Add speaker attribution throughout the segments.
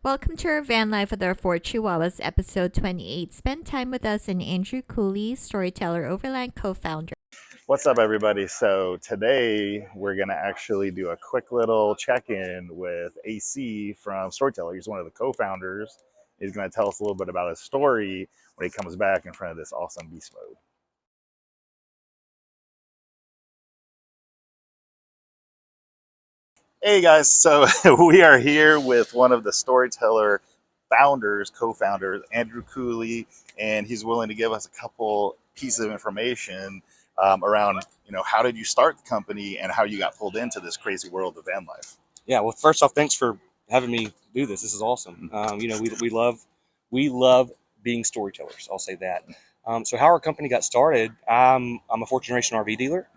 Speaker 1: Welcome to our van life with our 4 Chihuahuas, episode 28. Spend time with us and Andrew Cooley, Storyteller Overland co-founder.
Speaker 2: What's up, everybody? So today we're going to actually do a quick little check-in with AC from Storyteller. He's one of the co-founders. He's going to tell us a little bit about his story when he comes back in front of this awesome beast mode. Hey guys, so we are here with one of the Storyteller founders, co-founders, Andrew Cooley, and he's willing to give us a couple pieces of information around, how did you start the company and how you got pulled into this crazy world of van life.
Speaker 3: Yeah, well, first off, thanks for having me do this. This is awesome. We love being storytellers. I'll say that. So how our company got started, I'm a fourth generation RV dealer,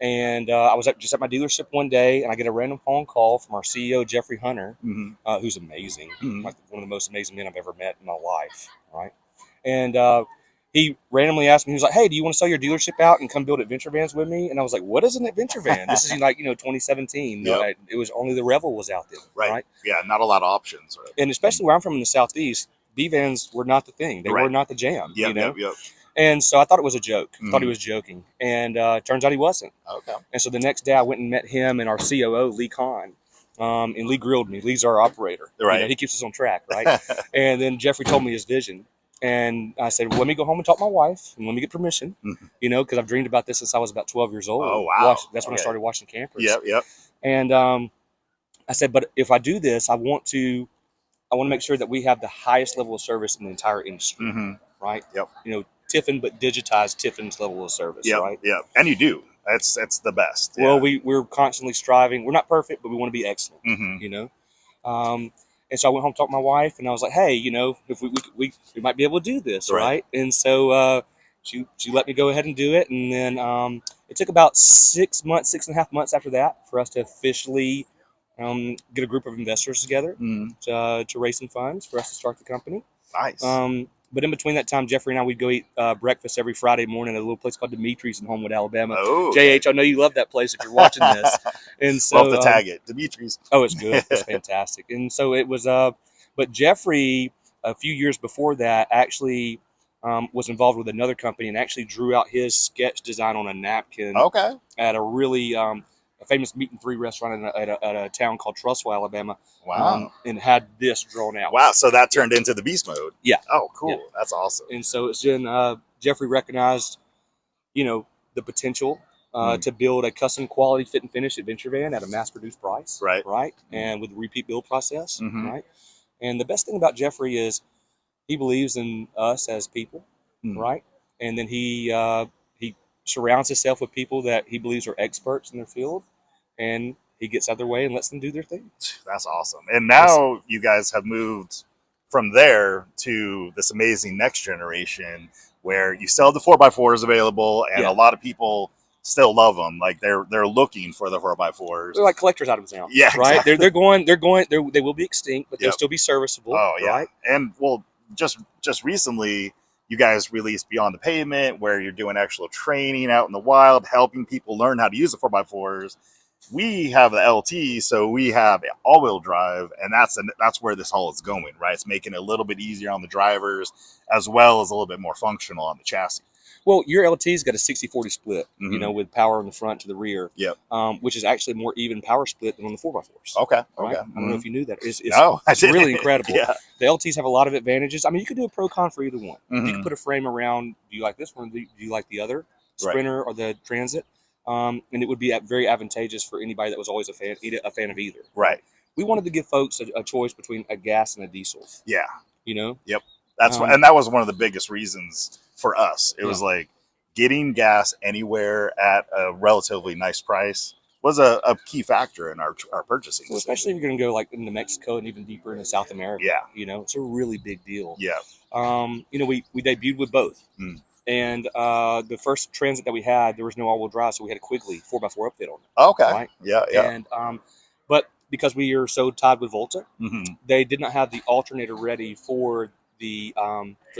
Speaker 3: and I was just at my dealership one day, and I get a random phone call from our CEO Jeffrey Hunter, who's amazing, like one of the most amazing men I've ever met in my life. Right, and he randomly asked me, he was like, "Hey, do you want to sell your dealership out and come build adventure vans with me?" And I was like, "What is an adventure van?" This is 2017.
Speaker 2: Yep.
Speaker 3: It was only the Revel was out there,
Speaker 2: right? Yeah, not a lot of options. Right?
Speaker 3: And especially where I'm from in the Southeast, B vans were not the thing. They were not the jam.
Speaker 2: Yep.
Speaker 3: And so I thought it was a joke. I thought he was joking, and turns out he wasn't.
Speaker 2: Okay.
Speaker 3: And so the next day I went and met him and our COO Lee Kahn. And Lee grilled me. Lee's our operator.
Speaker 2: Right.
Speaker 3: He keeps us on track, right? And then Jeffrey told me his vision. And I said, well, let me go home and talk to my wife and let me get permission, because I've dreamed about this since I was about 12 years old.
Speaker 2: Oh, wow.
Speaker 3: That's when I started watching campers.
Speaker 2: Yep.
Speaker 3: And I said, but if I do this, I want to make sure that we have the highest level of service in the entire industry, right?
Speaker 2: Yep.
Speaker 3: Tiffin, but digitized Tiffin's level of service, right?
Speaker 2: Yep. And you do. That's the best.
Speaker 3: Well, we're constantly striving. We're not perfect, but we want to be excellent, And so I went home to talk to my wife, and I was like, hey, if we might be able to do this, right? And so she let me go ahead and do it. And then it took about 6 months, 6.5 months after that for us to officially get a group of investors together to raise some funds for us to start the company.
Speaker 2: Nice.
Speaker 3: But in between that time, Jeffrey and I would go eat breakfast every Friday morning at a little place called Dimitri's in Homewood, Alabama.
Speaker 2: Oh, okay.
Speaker 3: JH, I know you love that place if you're watching this. And so,
Speaker 2: love to tag it, Dimitri's.
Speaker 3: Oh, it's good. It's fantastic. And so it was. But Jeffrey, a few years before that, actually was involved with another company and actually drew out his sketch design on a napkin.
Speaker 2: Okay.
Speaker 3: At a really a famous meat and three restaurant at a town called Trussville, Alabama.
Speaker 2: Wow.
Speaker 3: And had this drawn out.
Speaker 2: Wow. So that turned into the beast mode.
Speaker 3: Yeah.
Speaker 2: Oh, cool.
Speaker 3: Yeah.
Speaker 2: That's awesome.
Speaker 3: And so it's been Jeffrey recognized, the potential to build a custom quality fit and finish adventure van at a mass produced price. Right. And with a repeat build process. Right. And the best thing about Jeffrey is he believes in us as people. Right. And then he surrounds himself with people that he believes are experts in their field, and he gets out of their way and lets them do their thing.
Speaker 2: That's awesome. And now you guys have moved from there to this amazing next generation where you still have the 4x4s available, and a lot of people still love them. Like they're looking for the 4x4s.
Speaker 3: They're like collector's items now.
Speaker 2: Yeah,
Speaker 3: right.
Speaker 2: Exactly.
Speaker 3: They will be extinct, but they'll still be serviceable.
Speaker 2: Oh yeah.
Speaker 3: Right?
Speaker 2: And well, just recently, you guys released Beyond the Pavement, where you're doing actual training out in the wild, helping people learn how to use the 4x4s. We have the LT, so we have all-wheel drive, and that's where this all is going, right? It's making it a little bit easier on the drivers, as well as a little bit more functional on the chassis.
Speaker 3: Well, your LT's got a 60-40 split, with power in the front to the rear, which is actually more even power split than on the 4x4s.
Speaker 2: Okay.
Speaker 3: Right? I don't know if you knew that. It's
Speaker 2: really
Speaker 3: incredible.
Speaker 2: Yeah.
Speaker 3: The LTs have a lot of advantages. I mean, you could do a pro-con for either one. You can put a frame around, do you like this one? Do you like the other? Sprinter or the Transit? And it would be very advantageous for anybody that was always a fan of either.
Speaker 2: Right.
Speaker 3: We wanted to give folks a choice between a gas and a diesel.
Speaker 2: Yeah.
Speaker 3: Yep.
Speaker 2: That's and that was one of the biggest reasons for us. It was like getting gas anywhere at a relatively nice price was a key factor in our purchasing.
Speaker 3: Well, especially if you're going to go like into Mexico and even deeper into South America.
Speaker 2: Yeah.
Speaker 3: It's a really big deal.
Speaker 2: Yeah.
Speaker 3: We debuted with both. And the first Transit that we had, there was no all-wheel drive, so we had a Quigley 4x4 upfit on it.
Speaker 2: Okay.
Speaker 3: Right?
Speaker 2: Yeah.
Speaker 3: And but because we are so tied with Volta, they did not have the alternator ready for the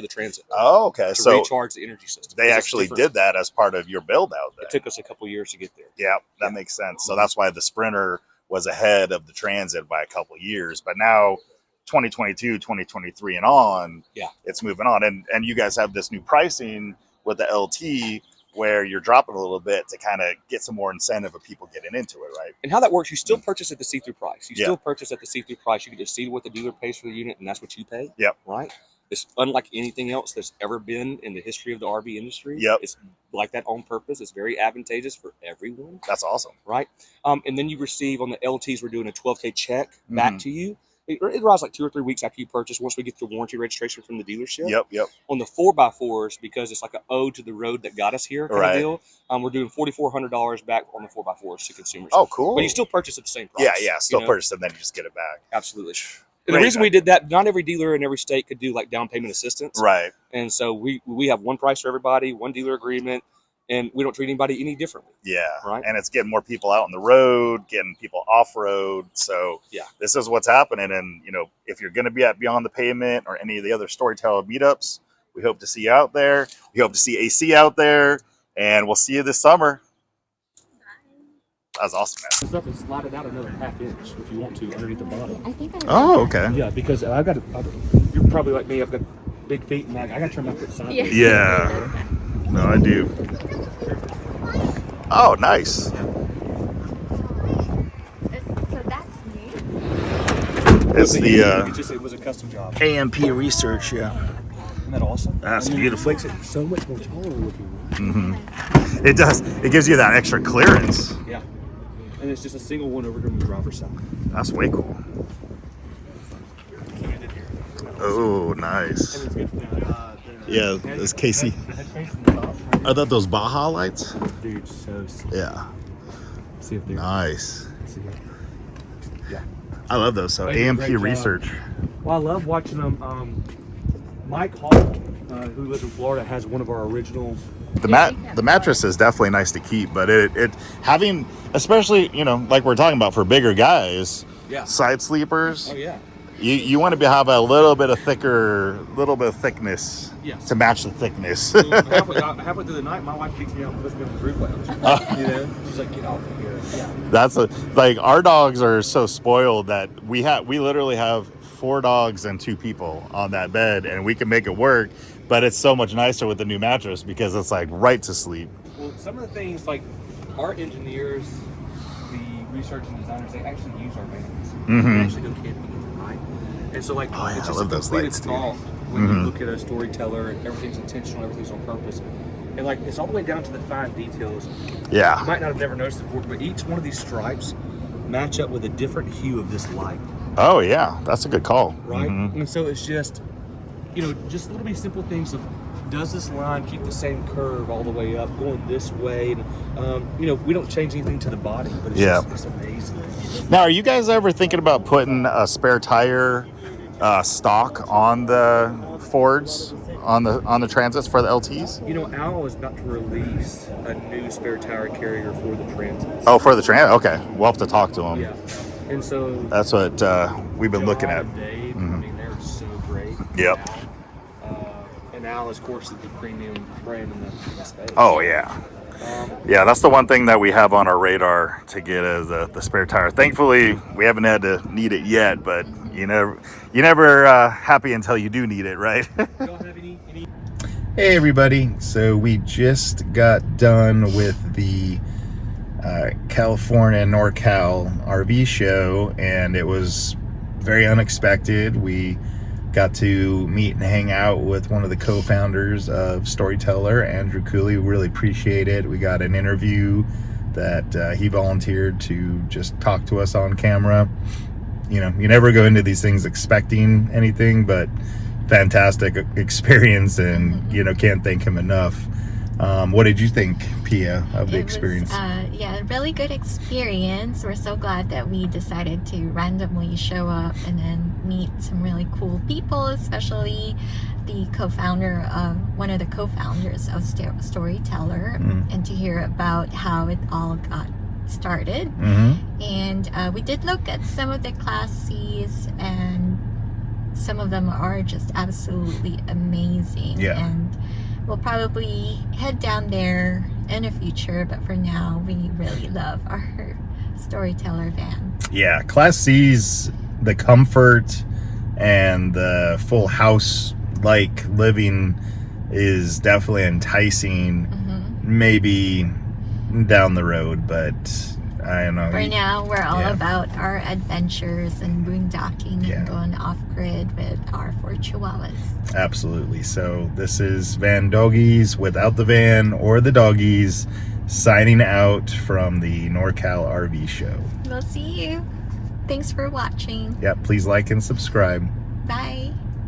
Speaker 3: Transit.
Speaker 2: Oh, okay.
Speaker 3: To recharge the energy system.
Speaker 2: They actually did that as part of your build out there.
Speaker 3: It took us a couple years to get there.
Speaker 2: Yeah, that makes sense. So that's why the Sprinter was ahead of the Transit by a couple of years. But now 2022, 2023 and on,
Speaker 3: Yeah.
Speaker 2: it's moving on. And you guys have this new pricing with the LT where you're dropping a little bit to kind of get some more incentive of people getting into it, right?
Speaker 3: And how that works, you still purchase at the see-through price. You
Speaker 2: Yeah.
Speaker 3: still purchase at the see-through price. You can just see what the dealer pays for the unit, and that's what you pay.
Speaker 2: Yep.
Speaker 3: Right? It's unlike anything else that's ever been in the history of the RV industry.
Speaker 2: Yep.
Speaker 3: It's like that on purpose. It's very advantageous for everyone.
Speaker 2: That's awesome.
Speaker 3: Right? And then you receive, on the LTs, we're doing a 12K check back to you. It arrives like 2 or 3 weeks after you purchase, once we get the warranty registration from the dealership.
Speaker 2: Yep.
Speaker 3: On the 4x4s, because it's like an ode to the road that got us here kind of deal, we're doing $4,400 back on the 4x4s to consumers.
Speaker 2: Oh, cool.
Speaker 3: But you still purchase at the same price.
Speaker 2: Yeah. Still purchase and then you just get it back.
Speaker 3: Absolutely. And the reason we did that, not every dealer in every state could do like down payment assistance.
Speaker 2: Right.
Speaker 3: And so we have one price for everybody, one dealer agreement, and we don't treat anybody any differently.
Speaker 2: Yeah.
Speaker 3: Right.
Speaker 2: And it's getting more people out on the road, getting people off road. So this is what's happening. And, if you're going to be at Beyond the Pavement or any of the other Storyteller meetups, we hope to see you out there. We hope to see AC out there, and we'll see you this summer. That was awesome, man.
Speaker 3: This stuff is slotted out another ½ inch if you want to underneath the bottom.
Speaker 1: I think
Speaker 2: Okay.
Speaker 3: Yeah, because I've got you're probably like me. I've got big feet, and I got to turn my foot sideways.
Speaker 2: Yeah. No, I do. Oh, nice.
Speaker 1: So that's new.
Speaker 2: It's the
Speaker 3: It was a custom job.
Speaker 2: KMP Research, yeah.
Speaker 3: Isn't that awesome?
Speaker 2: That's beautiful.
Speaker 3: Makes it so much more taller looking.
Speaker 2: It does. It gives you that extra clearance.
Speaker 3: Yeah. And it's just a single one over here on the driver's side.
Speaker 2: That's way cool. Oh, nice.
Speaker 3: And it's good.
Speaker 2: Yeah, it's Casey. Are that those Baja lights?
Speaker 3: Dude, so sick.
Speaker 2: Yeah.
Speaker 3: See if they're
Speaker 2: Nice.
Speaker 3: Yeah.
Speaker 2: I love those. So
Speaker 3: They do a great
Speaker 2: AMP
Speaker 3: job.
Speaker 2: Research.
Speaker 3: Well, I love watching them. Mike Hall, who lives in Florida, has one of our original.
Speaker 2: The mattress is definitely nice to keep, but it having, especially like we're talking about for bigger guys, side sleepers.
Speaker 3: Oh yeah.
Speaker 2: You want to have a little bit of thickness to match the thickness.
Speaker 3: Halfway through the night, my wife kicks me out and puts me on the roof lounge. She's like, "Get off of here." Yeah.
Speaker 2: That's like our dogs are so spoiled that we literally have 4 dogs and 2 people on that bed, and we can make it work. But it's so much nicer with the new mattress because it's like right to sleep.
Speaker 3: Well, some of the things like our engineers, the research and designers, they actually use our vans. They actually go camping at night. And so, like, it's just
Speaker 2: I love
Speaker 3: a
Speaker 2: those
Speaker 3: complete
Speaker 2: lights, dude.
Speaker 3: thought when you look at a storyteller and everything's intentional, everything's on purpose. And, like, it's all the way down to the fine details.
Speaker 2: Yeah.
Speaker 3: You might not have never noticed it before, but each one of these stripes match up with a different hue of this light.
Speaker 2: Oh, yeah. That's a good call.
Speaker 3: Right? And so it's just, just little bitty simple things of, does this line keep the same curve all the way up, going this way? And, we don't change anything to the body, but it's just it's amazing.
Speaker 2: Now, are you guys ever thinking about putting a spare tire stock on the Fords, on the Transits for the LTs?
Speaker 3: Al is about to release a new spare tire carrier for the Transits.
Speaker 2: Oh, for the Transit? Okay. We'll have to talk to him.
Speaker 3: Yeah. And so
Speaker 2: that's what we've been looking at.
Speaker 3: And Dave, I mean, they're so great.
Speaker 2: Yep.
Speaker 3: And Al, of course, is the premium brand in the space.
Speaker 2: Oh, yeah. Yeah, that's the one thing that we have on our radar to get is the spare tire. Thankfully, we haven't had to need it yet, but you never happy until you do need it, right? Hey, everybody. So we just got done with the California NorCal RV show, and it was very unexpected. We got to meet and hang out with one of the co-founders of Storyteller, Andrew Cooley. We really appreciate it. We got an interview that he volunteered to just talk to us on camera. You never go into these things expecting anything, but fantastic experience, and can't thank him enough. What did you think, Pia, of the experience?
Speaker 1: Really good experience. We're so glad that we decided to randomly show up and then meet some really cool people, especially the one of the co-founders of Storyteller, and to hear about how it all got started. And we did look at some of the Class C's, and some of them are just absolutely amazing. And we'll probably head down there in the future, but for now, we really love our Storyteller van.
Speaker 2: Yeah, Class C's, the comfort, and the full house like living is definitely enticing. Maybe down the road, but I don't know.
Speaker 1: For now, we're all about our adventures and boondocking and going off-grid with our 4 chihuahuas.
Speaker 2: Absolutely. So this is Van Doggies without the van or the doggies, signing out from the NorCal RV show.
Speaker 1: We'll see you. Thanks for watching.
Speaker 2: Yeah, please like and subscribe.
Speaker 1: Bye.